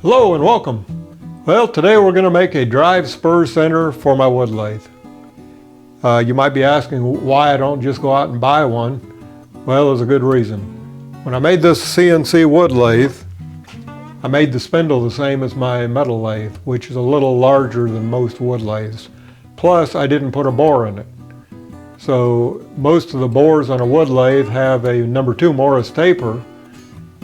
Hello and welcome. Well, today we're going to make a drive spur center for my wood lathe. You might be asking why I don't just go out and buy one. Well, there's a good reason. When I made this CNC Wood lathe, I made the spindle the same as my metal lathe, which is a little larger than most wood lathes. Plus, I didn't put a bore in it. So most of the bores on a wood lathe have a number 2 Morris taper,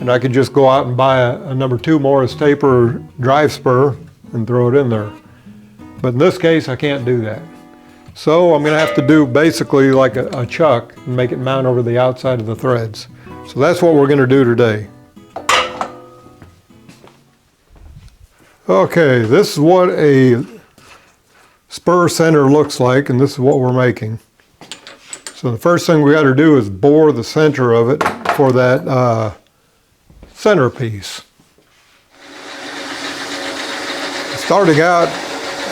and I could just go out and buy a number 2 Morris taper drive spur and throw it in there. But in this case, I can't do that. So I'm going to have to do basically like a chuck and make it mount over the outside of the threads. So that's what we're going to do today. Okay, this is what a spur center looks like, and this is what we're making. So the first thing we got to do is bore the center of it for that centerpiece. Starting out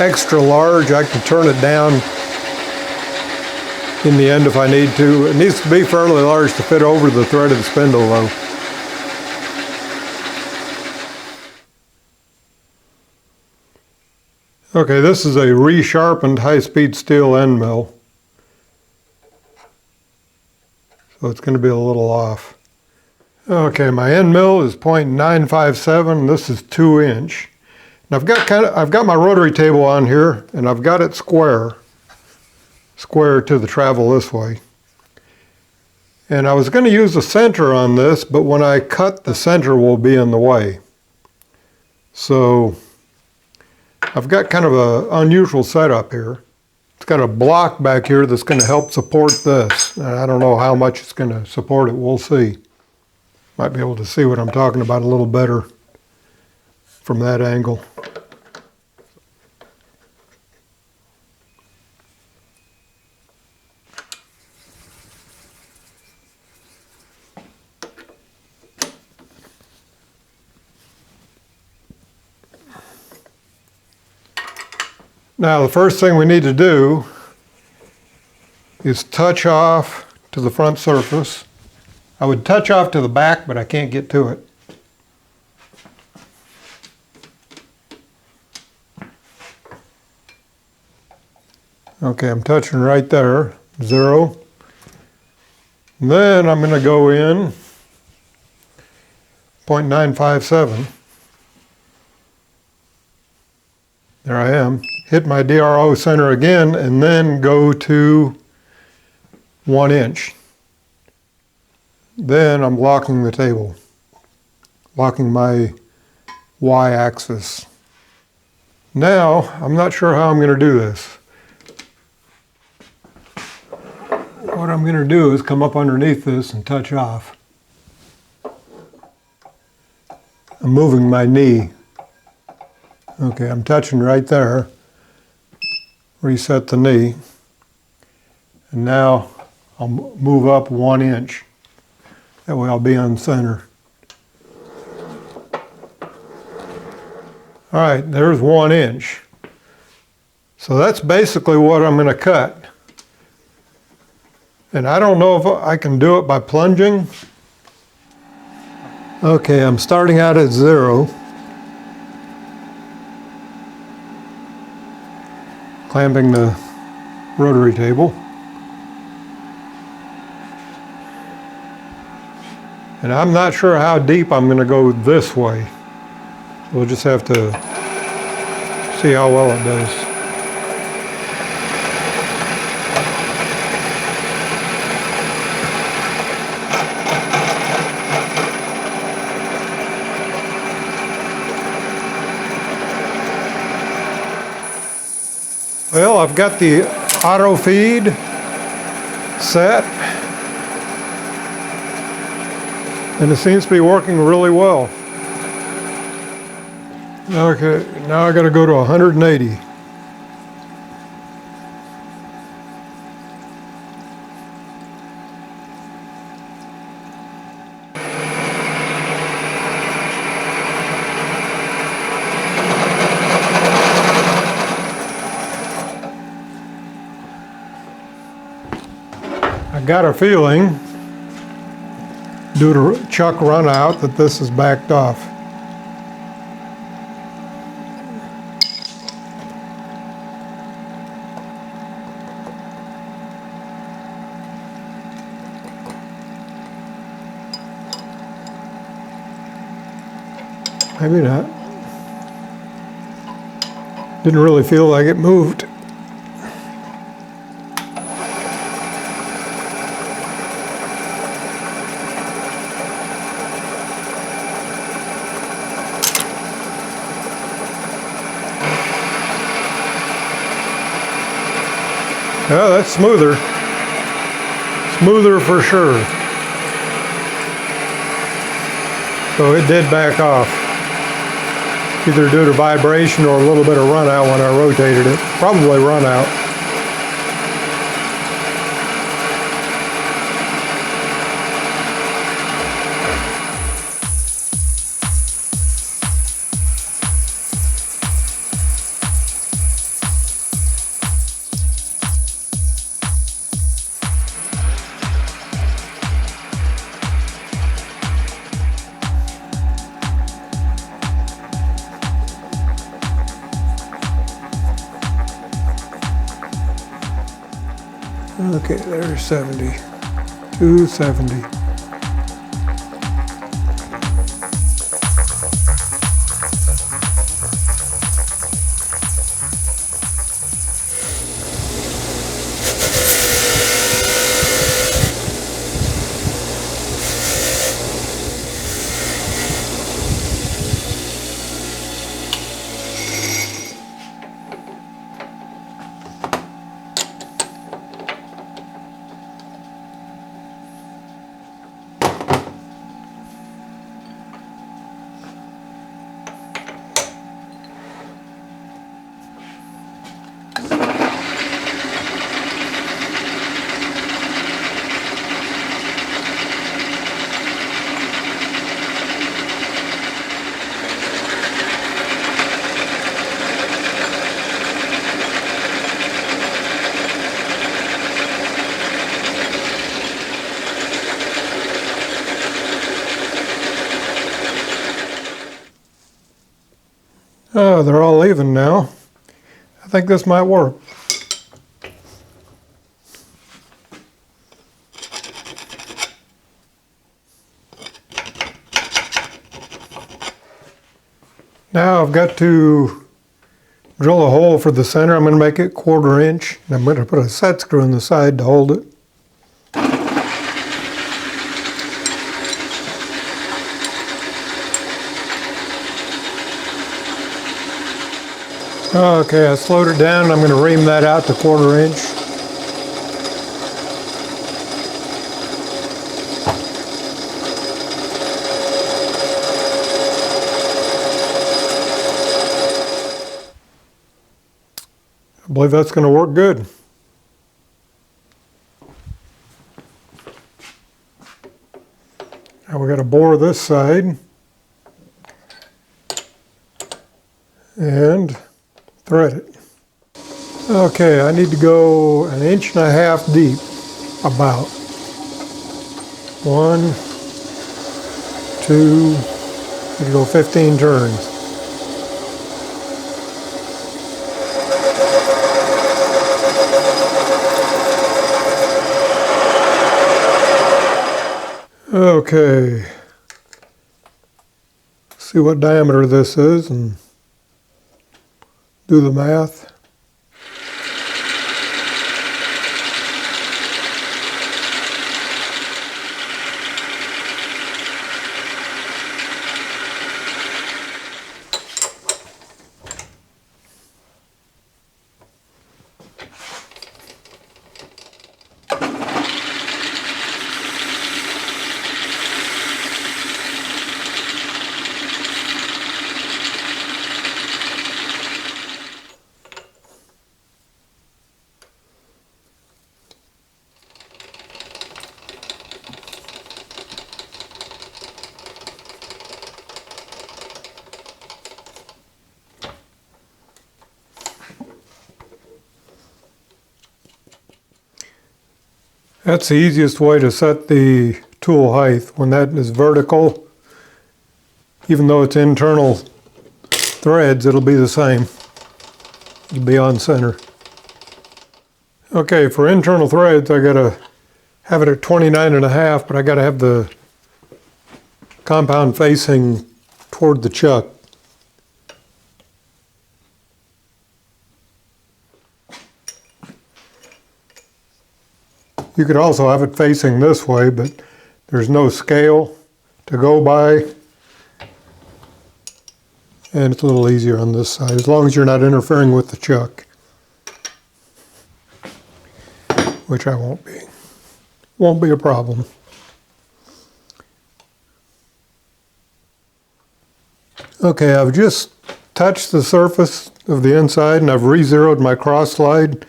extra large, I can turn it down in the end if I need to. It needs to be fairly large to fit over the thread of the spindle though. Okay, this is a resharpened high-speed steel end mill. So it's going to be a little off. Okay, my end mill is 0.957. This is 2 inch. And I've got my rotary table on here, and I've got it square to the travel this way. And I was going to use the center on this, but when I cut, the center will be in the way. So I've got kind of an unusual setup here. It's got a block back here that's going to help support this. And I don't know how much it's going to support it. We'll see. Might be able to see what I'm talking about a little better from that angle. Now the first thing we need to do is touch off to the front surface. I would touch off to the back, but I can't get to it. Okay, I'm touching right there, 0. And then I'm going to go in 0.957. There I am. Hit my DRO center again, and then go to 1 inch. Then I'm locking the table, locking my y-axis. Now, I'm not sure how I'm going to do this. What I'm going to do is come up underneath this and touch off. I'm moving my knee. Okay, I'm touching right there. Reset the knee. And now I'll move up 1 inch. That way I'll be on center. All right, there's 1 inch. So that's basically what I'm going to cut. And I don't know if I can do it by plunging. Okay, I'm starting out at 0. Clamping the rotary table. And I'm not sure how deep I'm going to go this way. We'll just have to see how well it does. Well, I've got the auto feed set. And it seems to be working really well. Okay, now I got to go to 180. I got a feeling due to chuck run out that this is backed off. Maybe not. Didn't really feel like it moved. Yeah, that's smoother. Smoother for sure. So it did back off. Either due to vibration or a little bit of run out when I rotated it. Probably run out. Okay, there's 70. 270. Oh, they're all even now. I think this might work. Now I've got to drill a hole for the center. I'm going to make it 1/4 inch. And I'm going to put a set screw in the side to hold it. Okay, I slowed it down. I'm going to ream that out to 1/4 inch. I believe that's going to work good. Now we got to bore this side and thread it. Okay, I need to go 1.5 inches deep, about. 1, 2, need to go 15 turns. Okay, see what diameter this is and do the math. That's the easiest way to set the tool height. When that is vertical, even though it's internal threads, it'll be the same. It'll be on center. Okay, for internal threads, I gotta have it at 29.5, but I gotta have the compound facing toward the chuck. You could also have it facing this way, but there's no scale to go by. And it's a little easier on this side, as long as you're not interfering with the chuck. Which I won't be. Won't be a problem. Okay, I've just touched the surface of the inside and I've re-zeroed my cross slide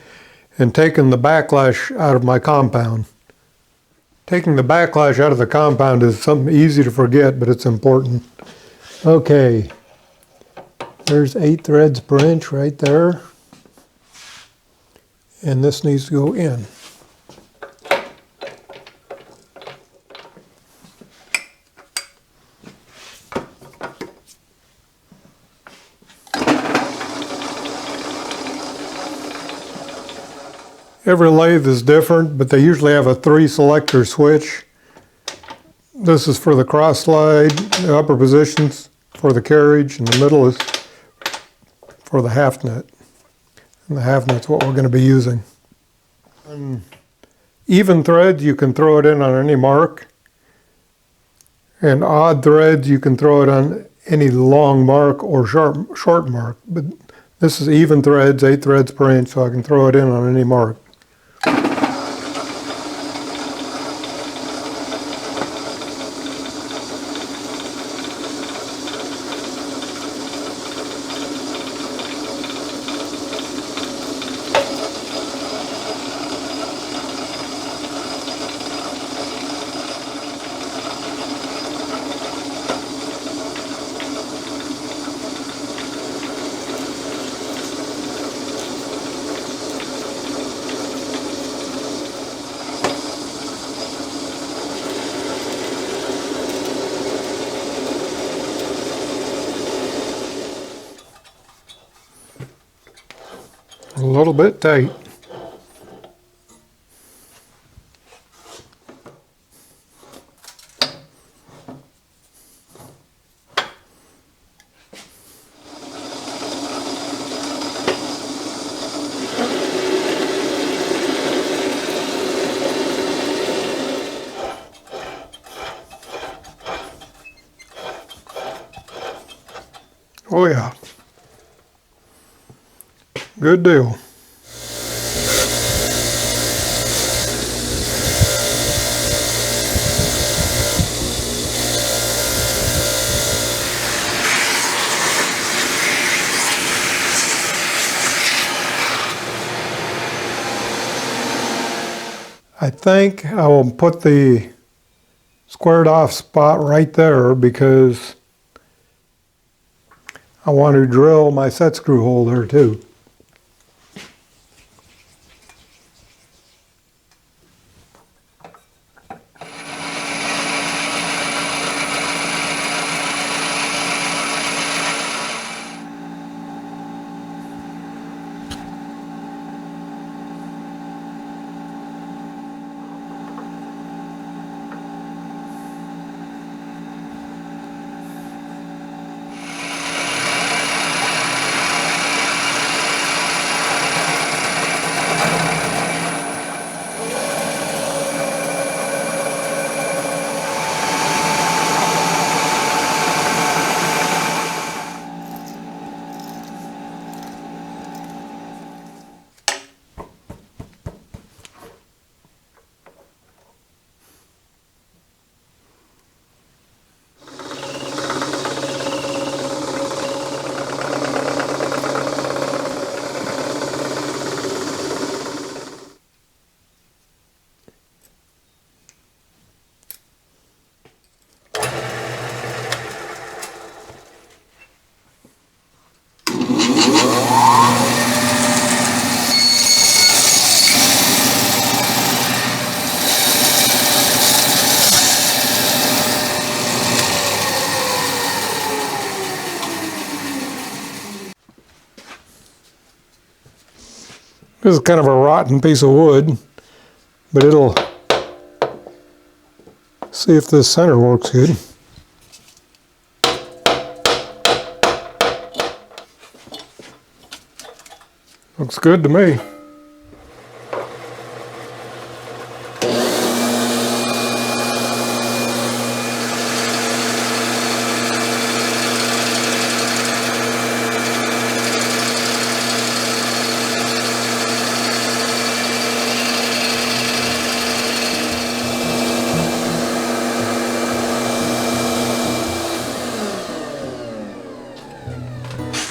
and taken the backlash out of my compound. Taking the backlash out of the compound is something easy to forget, but it's important. Okay, there's 8 threads per inch right there. And this needs to go in. Every lathe is different, but they usually have a 3-selector switch. This is for the cross slide, the upper positions for the carriage, and the middle is for the half nut. And the half nut's what we're going to be using. On even threads, you can throw it in on any mark. And odd threads, you can throw it on any long mark or short mark. But this is even threads, 8 threads per inch, so I can throw it in on any mark. A little bit tight. Oh yeah. Good deal. I think I will put the squared off spot right there because I want to drill my set screw hole there too. This is kind of a rotten piece of wood, but it'll see if this center works good. Looks good to me.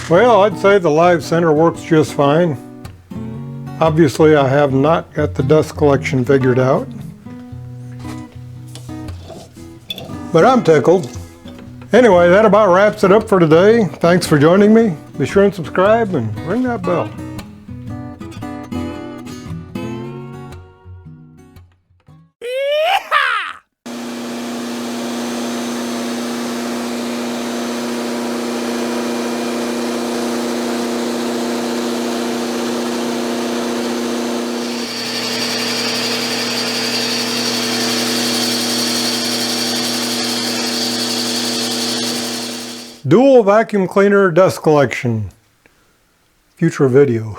Well, I'd say the live center works just fine. Obviously, I have not got the dust collection figured out, but I'm tickled. Anyway, that about wraps it up for today. Thanks for joining me. Be sure and subscribe and ring that bell. Dual vacuum cleaner dust collection. Future video.